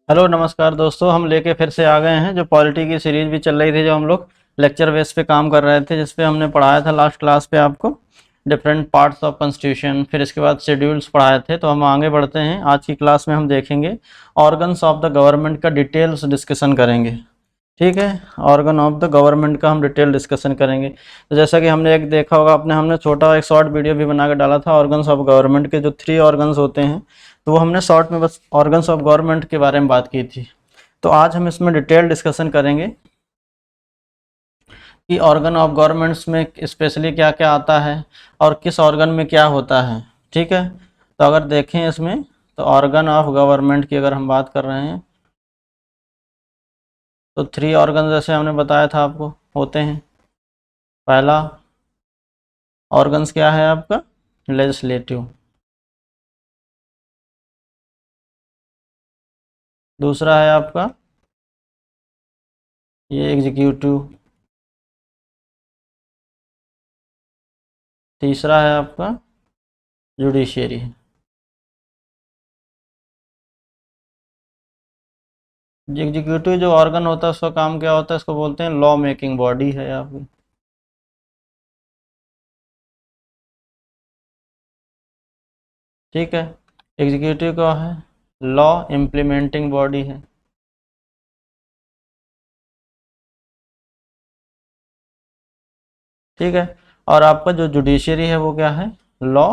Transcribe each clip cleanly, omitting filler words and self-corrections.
Hello नमस्कार दोस्तों, हम लेके फिर से आ गए हैं। जो पॉलिटी की सीरीज भी चल रही थी, जो हम लोग लेक्चर बेस पे काम कर रहे थे, जिसपे हमने पढ़ाया था लास्ट क्लास पे आपको डिफरेंट पार्ट्स ऑफ कॉन्स्टिट्यूशन, फिर इसके बाद शेड्यूल्स पढ़ाए थे। तो हम आगे बढ़ते हैं। आज की क्लास में हम देखेंगे ऑर्गन्स ऑफ द गवर्नमेंट का डिटेल्स डिस्कशन करेंगे। ठीक है, ऑर्गन ऑफ द गवर्नमेंट का हम डिटेल डिस्कशन करेंगे। तो जैसा कि हमने एक देखा होगा, अपने हमने छोटा एक शॉर्ट वीडियो भी बना के डाला था ऑर्गन्स ऑफ गवर्नमेंट के, जो 3 ऑर्गन्स होते हैं। तो वो हमने शॉर्ट में बस ऑर्गन्स ऑफ गवर्नमेंट के बारे में बात की थी। तो आज हम इसमें डिटेल डिस्कशन करेंगे कि ऑर्गन ऑफ गवर्नमेंट्स में स्पेशली क्या क्या आता है और किस ऑर्गन में क्या होता है। ठीक है, तो अगर देखें इसमें, तो ऑर्गन ऑफ गवर्नमेंट की अगर हम बात कर रहे हैं, तो 3 ऑर्गन जैसे हमने बताया था आपको होते हैं। पहला ऑर्गन्स क्या है आपका, लेजिस्लेटिव। दूसरा है आपका ये एग्जीक्यूटिव। तीसरा है आपका जुडिशियरी। एग्जीक्यूटिव जो ऑर्गन होता है उसका काम क्या होता है, इसको बोलते हैं लॉ मेकिंग बॉडी है आपकी। ठीक है, एग्जीक्यूटिव का है लॉ इम्प्लीमेंटिंग बॉडी है। ठीक है, और आपका जो जुडिशियरी है वो क्या है, लॉ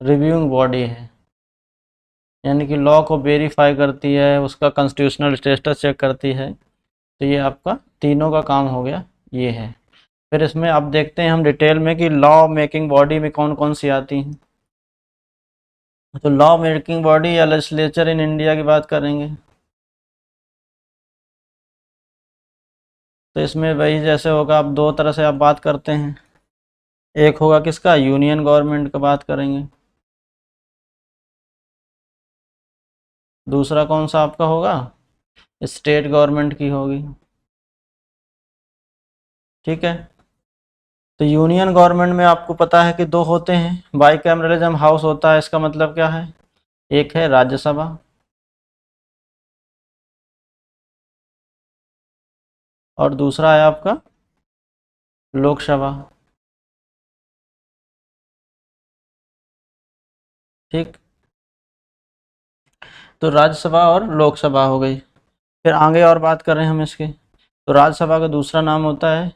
रिव्यूइंग बॉडी है, यानी कि लॉ को वेरीफाई करती है, उसका कॉन्स्टिट्यूशनल स्टेटस चेक करती है। तो ये आपका तीनों का काम हो गया, ये है। फिर इसमें अब देखते हैं हम डिटेल में कि लॉ मेकिंग बॉडी में कौन कौन सी आती हैं। तो लॉ मेकिंग बॉडी या लेजिस्लेचर इन इंडिया की बात करेंगे, तो इसमें वही जैसे होगा, आप दो तरह से आप बात करते हैं। एक होगा किसका, यूनियन गवर्नमेंट का बात करेंगे। दूसरा कौन सा आपका होगा, स्टेट गवर्नमेंट की होगी। ठीक है, तो यूनियन गवर्नमेंट में आपको पता है कि दो होते हैं, बाईकैमरलिज्म हाउस होता है। इसका मतलब क्या है, एक है राज्यसभा और दूसरा है आपका लोकसभा। ठीक, तो राज्यसभा और लोकसभा हो गई। फिर आगे और बात कर रहे हैं हम इसके, तो राज्यसभा का दूसरा नाम होता है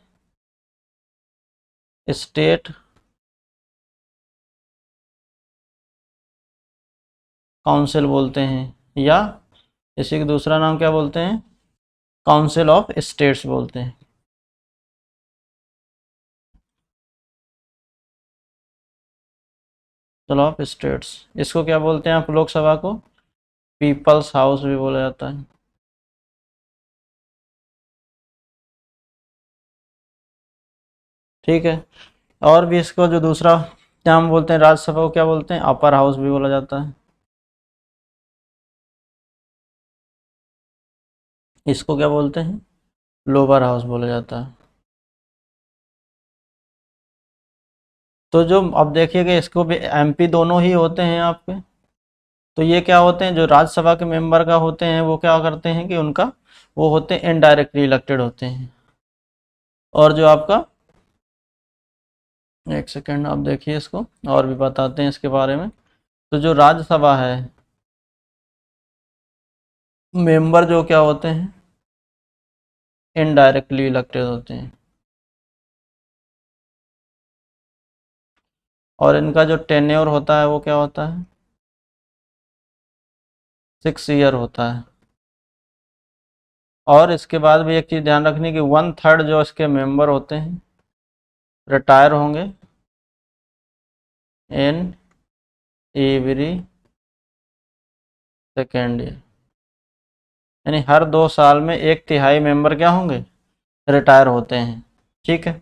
स्टेट काउंसिल बोलते हैं, या इसी का दूसरा नाम क्या बोलते हैं, काउंसिल ऑफ स्टेट्स बोलते हैं। काउंसिल ऑफ स्टेट्स, इसको क्या बोलते हैं आप, लोकसभा को पीपल्स हाउस भी बोला जाता है। ठीक है, और भी इसको जो दूसरा नाम बोलते हैं राज्यसभा को क्या बोलते हैं, अपर हाउस भी बोला जाता है। इसको क्या बोलते हैं, लोअर हाउस बोला जाता है। तो जो अब देखिएगा, इसको भी एमपी दोनों ही होते हैं आपके। तो ये क्या होते हैं, जो राज्यसभा के मेंबर का होते हैं वो क्या करते हैं कि उनका वो होते हैं इनडायरेक्टली इलेक्टेड होते हैं। और जो आपका, एक सेकेंड आप देखिए इसको, और भी बताते हैं इसके बारे में। तो जो राज्यसभा है, मेंबर जो क्या होते हैं, इनडायरेक्टली इलेक्टेड होते हैं। और इनका जो टेन्योर होता है वो क्या होता है, 6 ईयर होता है। और इसके बाद भी एक चीज़ ध्यान रखनी कि 1/3 जो इसके मेंबर होते हैं रिटायर होंगे इन एवरी सेकेंड ईयर, यानी हर 2 साल में 1/3 मेंबर क्या होंगे, रिटायर होते हैं। ठीक है,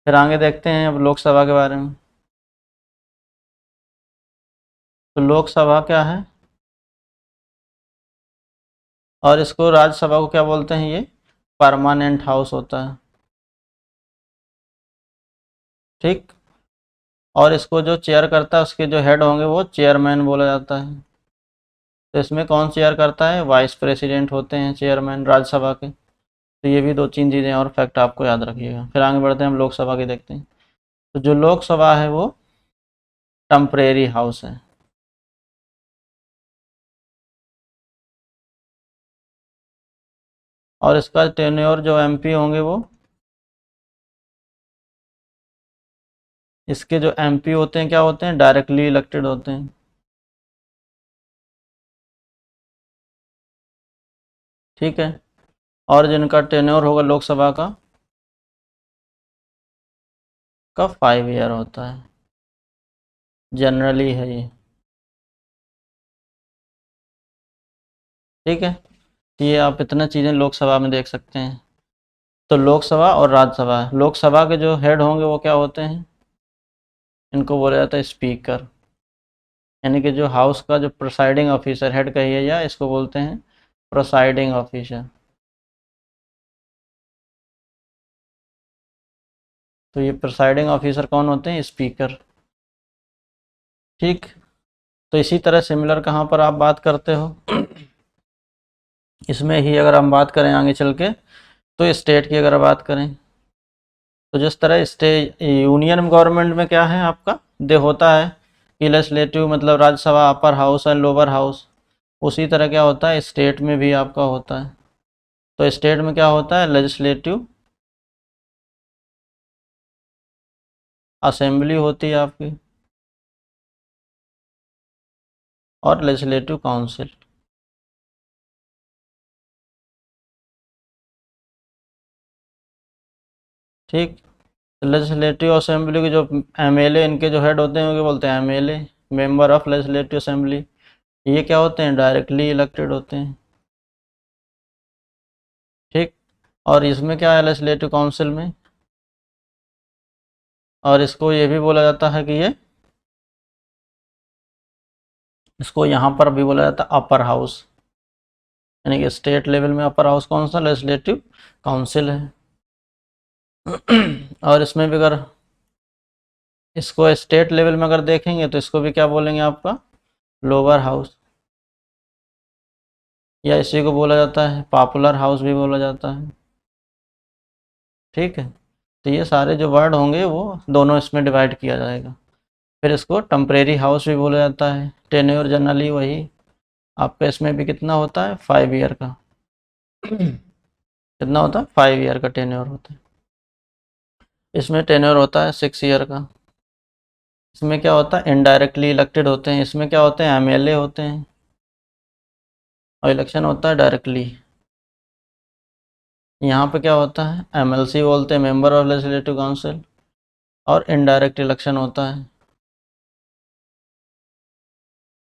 फिर आगे देखते हैं अब लोकसभा के बारे में। तो लोकसभा क्या है, और इसको राज्यसभा को क्या बोलते हैं, ये परमानेंट हाउस होता है। ठीक, और इसको जो चेयर करता है, उसके जो हेड होंगे वो चेयरमैन बोला जाता है। तो इसमें कौन चेयर करता है, वाइस प्रेसिडेंट होते हैं चेयरमैन राज्यसभा के। तो ये भी दो तीन चीज़ें और फैक्ट आपको याद रखिएगा। फिर आगे बढ़ते हैं, हम लोकसभा के देखते हैं। तो जो लोकसभा है वो टेम्परेरी हाउस है। और इसका टेन्योर जो एमपी होंगे वो, इसके जो एमपी होते हैं क्या होते हैं, डायरेक्टली इलेक्टेड होते हैं। ठीक है। और जिनका टेन्योर होगा लोकसभा का 5 ईयर होता है, जनरली है ये। ठीक है। तो ये आप इतना चीज़ें लोकसभा में देख सकते हैं। तो लोकसभा और राज्यसभा, लोकसभा के जो हेड होंगे वो क्या होते हैं, इनको बोला जाता है स्पीकर। यानी कि जो हाउस का जो प्रिसाइडिंग ऑफिसर, हेड कहिए या इसको बोलते हैं प्रिसाइडिंग ऑफिसर। तो ये प्रिसाइडिंग ऑफिसर कौन होते हैं, स्पीकर। ठीक। तो इसी तरह सिमिलर कहाँ पर आप बात करते हो, इसमें ही अगर हम बात करें आगे चल के, तो स्टेट की अगर बात करें, तो जिस तरह स्टेट यूनियन गवर्नमेंट में क्या है आपका, दे होता है कि लेजिस्लेटिव मतलब Rajya Sabha, upper house and lower house. उसी तरह क्या होता है स्टेट में भी आपका होता है। तो स्टेट में क्या होता है, लेजिस्लेटिव असेंबली होती है आपकी, और लेजिस्लेटिव काउंसिल। ठीक। लेजिस्लेटिव असेंबली के जो एमएलए, इनके जो हेड होते हैं उनको बोलते हैं MLA, member of legislative assembly. ये क्या होते हैं, डायरेक्टली इलेक्टेड होते हैं। ठीक। और इसमें क्या है लेजिस्लेटिव काउंसिल में, और इसको ये भी बोला जाता है कि ये, इसको यहाँ पर भी बोला जाता है अपर हाउस। यानी कि स्टेट लेवल में अपर हाउस कौन सा, लेजिस्लेटिव काउंसिल है। और इसमें भी अगर इसको स्टेट लेवल में अगर देखेंगे तो इसको भी क्या बोलेंगे आपका, लोअर हाउस, या इसी को बोला जाता है पॉपुलर हाउस भी बोला जाता है। ठीक है। तो ये सारे जो वर्ड होंगे वो दोनों इसमें डिवाइड किया जाएगा। फिर इसको टेम्परेरी हाउस भी बोला जाता है। टेन्योर जनरली वही आपका इसमें भी कितना होता है, 5 ईयर का। कितना होता है, 5 ईयर का टेन्योर होता है। इसमें टेन्योर होता है 6 ईयर का। इसमें क्या होता है, इनडायरेक्टली इलेक्टेड होते हैं। इसमें क्या होते हैं, एमएलए होते हैं, और इलेक्शन होता है डायरेक्टली। यहाँ पे क्या होता है, एमएलसी बोलते हैं, मेंबर ऑफ लेजिस्लेटिव काउंसिल, और इनडायरेक्ट इलेक्शन होता है।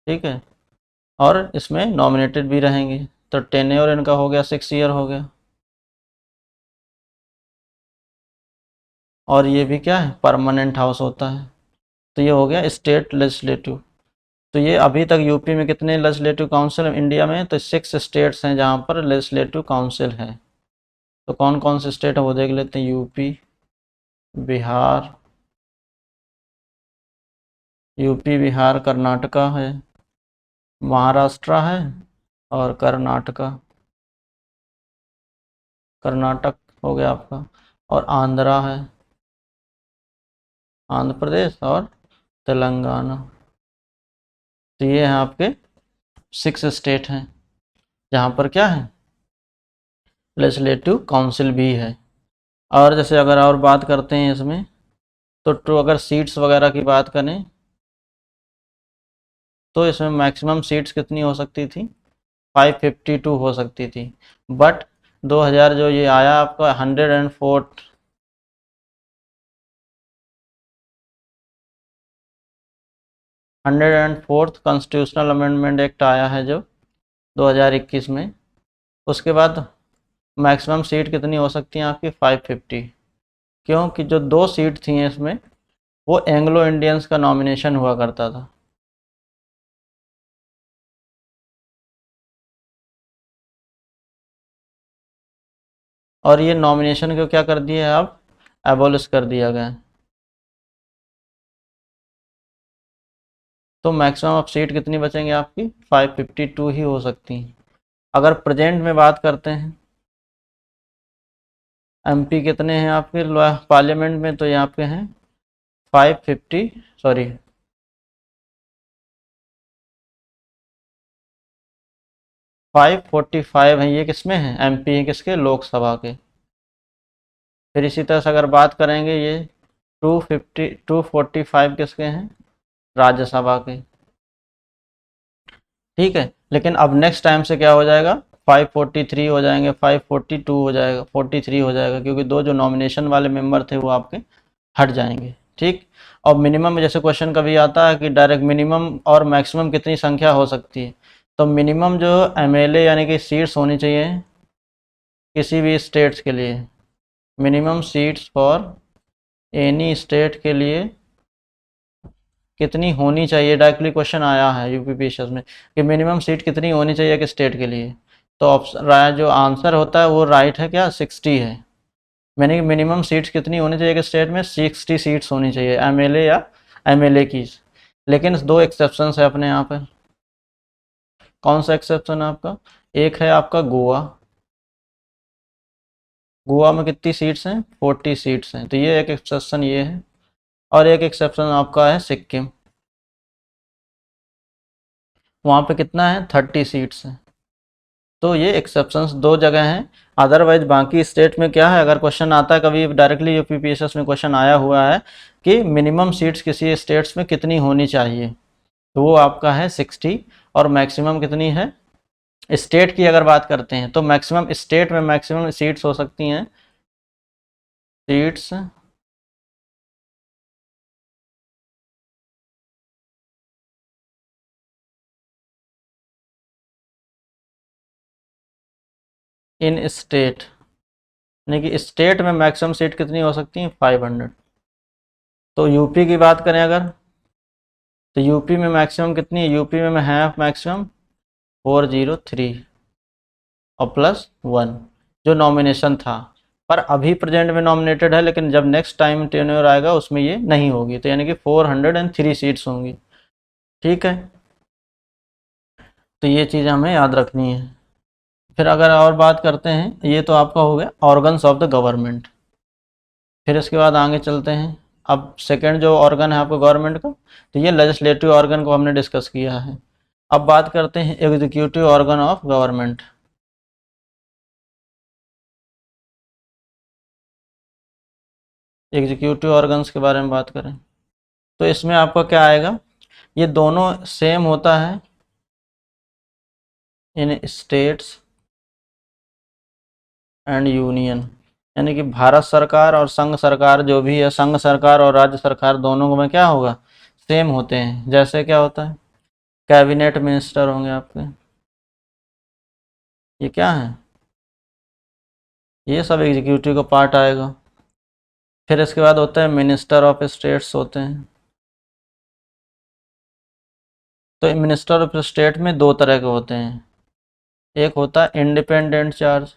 ठीक है। और इसमें नॉमिनेटेड भी रहेंगे। तो टेन्योर इनका हो गया 6 ईयर हो गया। और ये भी क्या है, परमानेंट हाउस होता है। तो ये हो गया स्टेट लेजिस्लेटिव। तो ये अभी तक यूपी में कितने लेजिस्लेटिव काउंसिल इंडिया में, तो 6 स्टेट्स हैं जहाँ पर लेजिस्लेटिव काउंसिल है। तो कौन कौन से स्टेट है वो देख लेते हैं, बिहार यूपी बिहार कर्नाटका है, महाराष्ट्र है, और कर्नाटक हो गया आपका, और आंध्रा है, आंध्र प्रदेश, और तेलंगाना। तो ये हैं आपके 6 स्टेट हैं जहाँ पर क्या है, लेजिस्लेटिव काउंसिल भी है। और जैसे अगर और बात करते हैं इसमें, तो अगर सीट्स वगैरह की बात करें, तो इसमें मैक्सिमम सीट्स कितनी हो सकती थी, 552 हो सकती थी। बट 2000 जो ये आया आपका 104th कॉन्स्टिट्यूशनल अमेंडमेंट एक्ट आया है जो 2021 में, उसके बाद मैक्सिमम सीट कितनी हो सकती हैं आपकी, 550। क्योंकि जो 2 सीट थी इसमें, वो एंग्लो इंडियंस का नॉमिनेशन हुआ करता था। और ये नॉमिनेशन को क्या कर दिया है अब, एबोलिश कर दिया गया है। तो मैक्सिमम अब सीट कितनी बचेंगे आपकी 552 ही हो सकती हैं। अगर प्रेजेंट में बात करते हैं एमपी कितने हैं आपके पार्लियामेंट में, तो यहाँ पे हैं 550, सॉरी 545 हैं, ये किसमें हैं एमपी हैं किसके लोकसभा के। फिर इसी तरह से अगर बात करेंगे ये 245 किसके हैं राज्यसभा के। ठीक है, लेकिन अब नेक्स्ट टाइम से क्या हो जाएगा 543 हो जाएंगे, 542 हो जाएगा, 43 हो जाएगा, क्योंकि दो जो नॉमिनेशन वाले मेंबर थे वो आपके हट जाएंगे। ठीक। और मिनिमम में जैसे क्वेश्चन कभी आता है कि डायरेक्ट मिनिमम और मैक्सिमम कितनी संख्या हो सकती है, तो मिनिमम जो एमएलए यानी कि सीट्स होनी चाहिए किसी भी स्टेट्स के लिए, minimum seats for any state के लिए कितनी होनी चाहिए, डायरेक्टली क्वेश्चन आया है यूपीपीएससी में कि मिनिमम सीट कितनी होनी चाहिए कि स्टेट के लिए। तो ऑप्शन जो आंसर होता है वो राइट है क्या 60 है। मैंने कि मिनिमम सीट्स कितनी होनी चाहिए कि स्टेट में 60 सीट्स होनी चाहिए एमएलए या एमएलए की। लेकिन दो एक्सेप्शन है अपने यहाँ पर। कौन सा एक्सेप्शन है आपका, एक है आपका गोवा, गोवा में कितनी सीट्स हैं 40 सीट्स हैं, तो ये एक एक्सेप्शन ये है। और एक एक्सेप्शन आपका है सिक्किम, वहाँ पे कितना है 30 सीट्स हैं। तो ये एक्सेप्शंस दो जगह हैं। अदरवाइज बाकी स्टेट में क्या है, अगर क्वेश्चन आता है कभी डायरेक्टली यूपीपीएससी में क्वेश्चन आया हुआ है कि मिनिमम सीट्स किसी स्टेट्स में कितनी होनी चाहिए, तो वो आपका है 60। और मैक्सिमम कितनी है स्टेट की अगर बात करते हैं, तो मैक्सिमम स्टेट में मैक्सिमम सीट्स हो सकती हैं सीट्स इन स्टेट, यानी कि स्टेट में मैक्सिमम सीट कितनी हो सकती हैं 500। तो यूपी की बात करें अगर, तो यूपी में मैक्सिमम कितनी है, यूपी में है मैक्सिमम 403 और +1 जो नॉमिनेशन था, पर अभी प्रेजेंट में नॉमिनेटेड है, लेकिन जब नेक्स्ट टाइम टेन्योर आएगा उसमें ये नहीं होगी, तो यानी कि 403 सीट्स होंगी। ठीक है, तो ये चीज़ हमें याद रखनी है। फिर अगर और बात करते हैं, ये तो आपका हो गया ऑर्गन्स ऑफ द गवर्नमेंट। फिर इसके बाद आगे चलते हैं। अब सेकेंड जो ऑर्गन है आपका गवर्नमेंट का, तो ये लेजिस्लेटिव ऑर्गन को हमने डिस्कस किया है। अब बात करते हैं executive organ of government. Executive organs के बारे में बात करें तो इसमें आपका क्या आएगा, ये दोनों सेम होता है इन स्टेट्स एंड यूनियन, यानी कि भारत सरकार और संघ सरकार जो भी है, संघ सरकार और राज्य सरकार दोनों में क्या होगा सेम होते हैं। जैसे क्या होता है कैबिनेट मिनिस्टर होंगे आपके, ये क्या है ये सब एग्जीक्यूटिव का पार्ट आएगा। फिर इसके बाद होता है मिनिस्टर ऑफ स्टेट्स होते हैं। तो मिनिस्टर ऑफ स्टेट में दो तरह के होते हैं, एक होता है इंडिपेंडेंट चार्ज,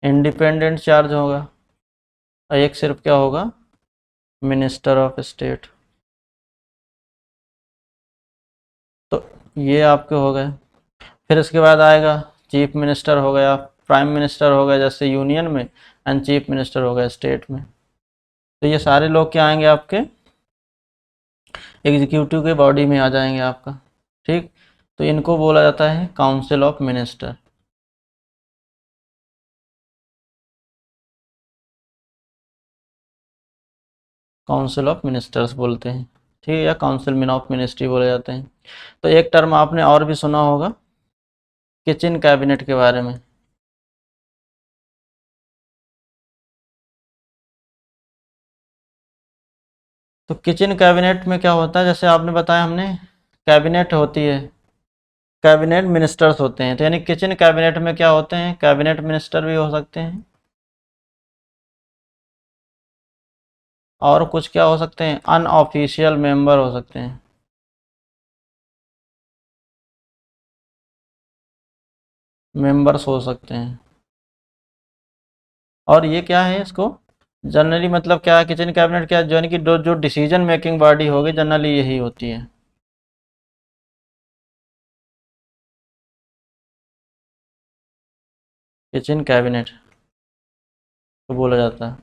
इंडिपेंडेंट चार्ज होगा, और एक सिर्फ क्या होगा मिनिस्टर ऑफ स्टेट। तो ये आपके हो गए। फिर इसके बाद आएगा चीफ मिनिस्टर हो गया, प्राइम मिनिस्टर हो गया जैसे यूनियन में, एंड चीफ मिनिस्टर हो गया स्टेट में। तो ये सारे लोग क्या आएंगे आपके एग्जीक्यूटिव के बॉडी में आ जाएंगे आपका। ठीक, तो इनको बोला जाता है council of minister. Council of ministers बोलते हैं, ठीक है, या काउंसिल ऑफ मिनिस्ट्री बोले जाते हैं। तो एक टर्म आपने और भी सुना होगा किचन कैबिनेट के बारे में। तो किचन कैबिनेट में क्या होता है, जैसे आपने बताया हमने कैबिनेट होती है, कैबिनेट मिनिस्टर्स होते हैं, तो यानी किचन कैबिनेट में क्या होते हैं कैबिनेट मिनिस्टर भी हो सकते हैं, और कुछ क्या हो सकते हैं अनऑफिशियल मेंबर हो सकते हैं। मेंबर्स हो सकते हैं। और ये क्या है इसको जनरली मतलब क्या है, किचन कैबिनेट क्या है, जो यानी कि जो डिसीजन मेकिंग बॉडी होगी जनरली यही होती है। किचन कैबिनेट को बोला जाता है,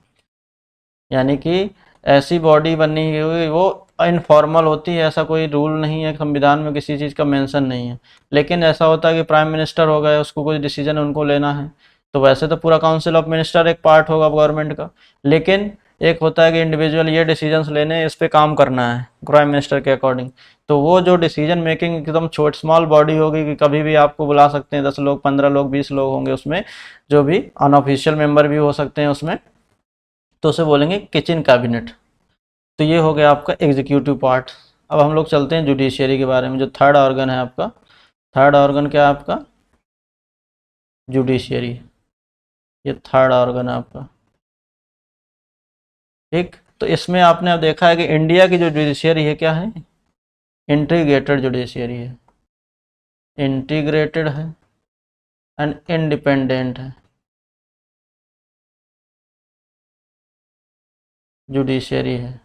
यानी कि ऐसी बॉडी बनी हुई वो इनफॉर्मल होती है, ऐसा कोई रूल नहीं है, संविधान में किसी चीज़ का मेंशन नहीं है। लेकिन ऐसा होता है कि प्राइम मिनिस्टर हो गए, उसको कोई डिसीजन उनको लेना है, तो वैसे तो पूरा काउंसिल ऑफ मिनिस्टर एक पार्ट होगा गवर्नमेंट का, लेकिन एक होता है कि इंडिविजुअल ये डिसीजंस लेने हैं, इस पे काम करना है प्राइम मिनिस्टर के अकॉर्डिंग। तो वो जो डिसीजन मेकिंग एकदम छोट स्मॉल बॉडी होगी कि कभी भी आपको बुला सकते हैं, 10 लोग 15 लोग 20 लोग होंगे उसमें, जो भी अनऑफिशियल मेंबर भी हो सकते हैं उसमें, तो उसे बोलेंगे किचन कैबिनेट। तो ये हो गया आपका एग्जीक्यूटिव पार्ट। अब हम लोग चलते हैं जुडिशियरी के बारे में, जो थर्ड ऑर्गन है आपका। थर्ड ऑर्गन क्या है आपका? जुडिशियरी। ये थर्ड ऑर्गन है आपका, ठीक। तो इसमें आपने अब देखा है कि इंडिया की जो जुडिशियरी है क्या है? इंटीग्रेटेड जुडिशियरी है, इंटीग्रेटेड है एंड इंडिपेंडेंट है जुडिशियरी है।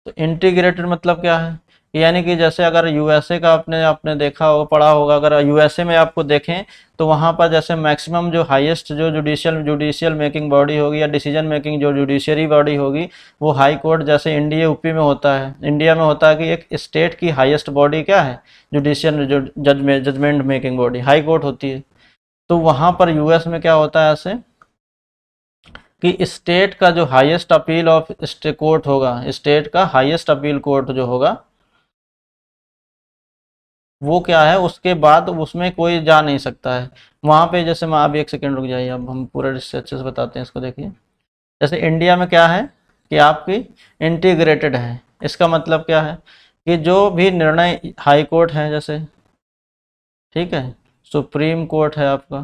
तो इंटीग्रेटेड मतलब क्या है? यानी कि जैसे अगर यूएसए का आपने आपने देखा हो पढ़ा होगा, अगर यूएसए में आपको देखें तो वहाँ पर जैसे मैक्सिमम जो हाईएस्ट जो जुडिशियल मेकिंग बॉडी होगी या डिसीजन मेकिंग जो जुडिशियरी बॉडी होगी, वो हाई कोर्ट जैसे इंडिया यूपी में होता है, इंडिया में होता है कि एक स्टेट की हाईएस्ट बॉडी क्या है? जुडिशियल जो judgment making body high court होती है। तो वहाँ पर यूएस में क्या होता है ऐसे कि स्टेट का जो हाईएस्ट अपील ऑफ कोर्ट होगा, स्टेट का हाईएस्ट अपील कोर्ट जो होगा वो क्या है, उसके बाद उसमें कोई जा नहीं सकता है वहाँ पे। जैसे मैं, अब एक सेकंड रुक जाइए, अब हम पूरा अच्छे से बताते हैं इसको। देखिए जैसे इंडिया में क्या है कि आपकी इंटीग्रेटेड है, इसका मतलब क्या है कि जो भी निर्णय हाई कोर्ट है जैसे, ठीक है, सुप्रीम कोर्ट है आपका,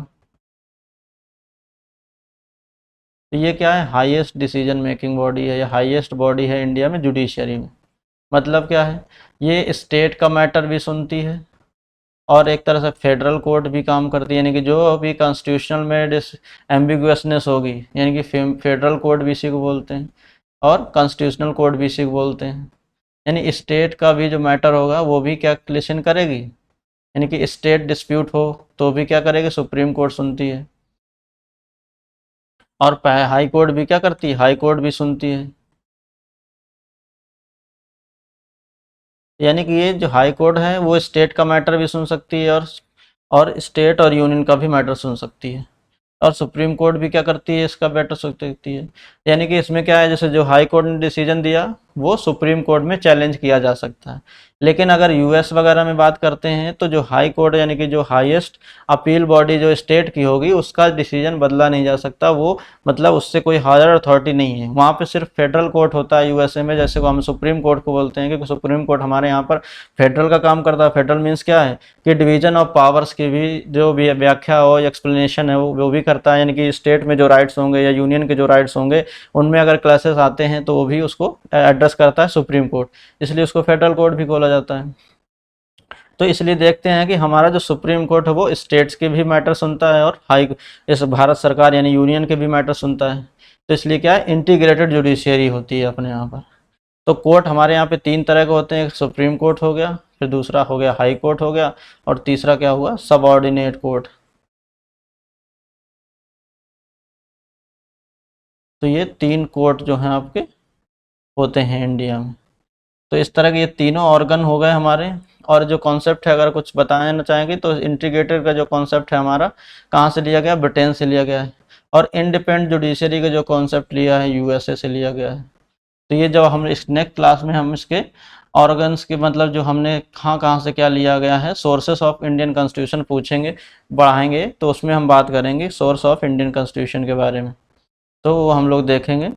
तो ये क्या है? हाईएस्ट डिसीजन मेकिंग बॉडी है या हाईएस्ट बॉडी है इंडिया में जुडिशियरी में। मतलब क्या है, ये स्टेट का मैटर भी सुनती है और एक तरह से फेडरल कोर्ट भी काम करती है, यानी कि जो भी कॉन्स्टिट्यूशनल में एम्बिगुअसनेस होगी, यानी कि फेडरल कोर्ट भी इसी को बोलते हैं और कॉन्स्टिट्यूशनल कोर्ट भी इसी को बोलते हैं। यानी स्टेट का भी जो मैटर होगा वो भी क्या लिसन करेगी, यानी कि स्टेट डिस्प्यूट हो तो भी क्या करेगी? सुप्रीम कोर्ट सुनती है। और हाई कोर्ट भी क्या करती है? हाई कोर्ट भी सुनती है। यानी कि ये जो हाई कोर्ट है वो स्टेट का मैटर भी सुन सकती है और स्टेट और यूनियन का भी मैटर सुन सकती है। और सुप्रीम कोर्ट भी क्या करती है? इसका बेटर सोच सकती है। यानी कि इसमें क्या है, जैसे जो हाई कोर्ट ने डिसीजन दिया वो सुप्रीम कोर्ट में चैलेंज किया जा सकता है। लेकिन अगर यूएस वगैरह में बात करते हैं तो जो हाई कोर्ट यानी कि जो हाईएस्ट अपील बॉडी जो स्टेट की होगी उसका डिसीजन बदला नहीं जा सकता, वो मतलब उससे कोई हायर अथॉरिटी नहीं है। वहाँ पे सिर्फ फेडरल कोर्ट होता है यूएसए में, जैसे को हम सुप्रीम कोर्ट को बोलते हैं कि सुप्रीम कोर्ट हमारे यहाँ पर फेडरल का काम करता है। फेडरल मीन्स क्या है कि डिवीजन ऑफ पावर्स की भी जो भी व्याख्या हो एक्सप्लेनेशन है वो भी करता है, यानी कि स्टेट में जो राइट्स होंगे या यूनियन के जो राइट्स होंगे उनमें अगर क्लासेस आते हैं तो वो भी उसको एड्रेस करता है सुप्रीम कोर्ट, इसलिए उसको फेडरल कोर्ट भी बोला जाता है। तो इसलिए देखते हैं कि हमारा जो सुप्रीम कोर्ट है वो स्टेट्स के भी मैटर सुनता है और इस भारत सरकार यानी यूनियन के भी मैटर सुनता है। तो इसलिए क्या है, इंटीग्रेटेड जुडिशियरी होती है अपने यहाँ पर। तो कोर्ट हमारे यहाँ पे 3 तरह के होते हैं, एक सुप्रीम कोर्ट हो गया, फिर दूसरा हो गया हाई कोर्ट हो गया, और तीसरा क्या हुआ? Subordinate court. तो ये 3 कोर्ट जो हैं आपके होते हैं इंडिया में। तो इस तरह के ये तीनों ऑर्गन हो गए हमारे। और जो कॉन्सेप्ट है, अगर कुछ बताना चाहेंगे तो इंटीग्रेटेड का जो कॉन्सेप्ट है हमारा कहाँ से लिया गया? ब्रिटेन से लिया गया है। और इंडिपेंडेंट जुडिशरी का जो कॉन्सेप्ट लिया है यूएसए से लिया गया है। तो ये जब हम इस नेक्स्ट क्लास में हम इसके ऑर्गन्स के मतलब जो हमने कहाँ कहाँ से क्या लिया गया है, सोर्सेस ऑफ इंडियन कॉन्स्टिट्यूशन पूछेंगे, बढ़ाएंगे, तो उसमें हम बात करेंगे सोर्स ऑफ इंडियन कॉन्स्टिट्यूशन के बारे में, तो वो हम लोग देखेंगे।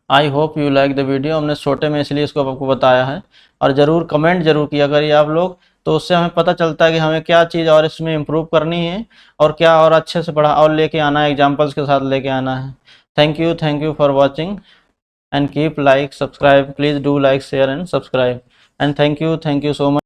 I hope you like the video. हमने छोटे में इसलिए इसको आपको बताया है। और ज़रूर कमेंट जरूर किया करिए आप लोग, तो उससे हमें पता चलता है कि हमें क्या चीज़ और इसमें इम्प्रूव करनी है और क्या और अच्छे से पढ़ा और लेके आना है, एग्जाम्पल्स के साथ लेके आना है। Thank you for watching and keep like subscribe, please do like share and subscribe, and thank you so much.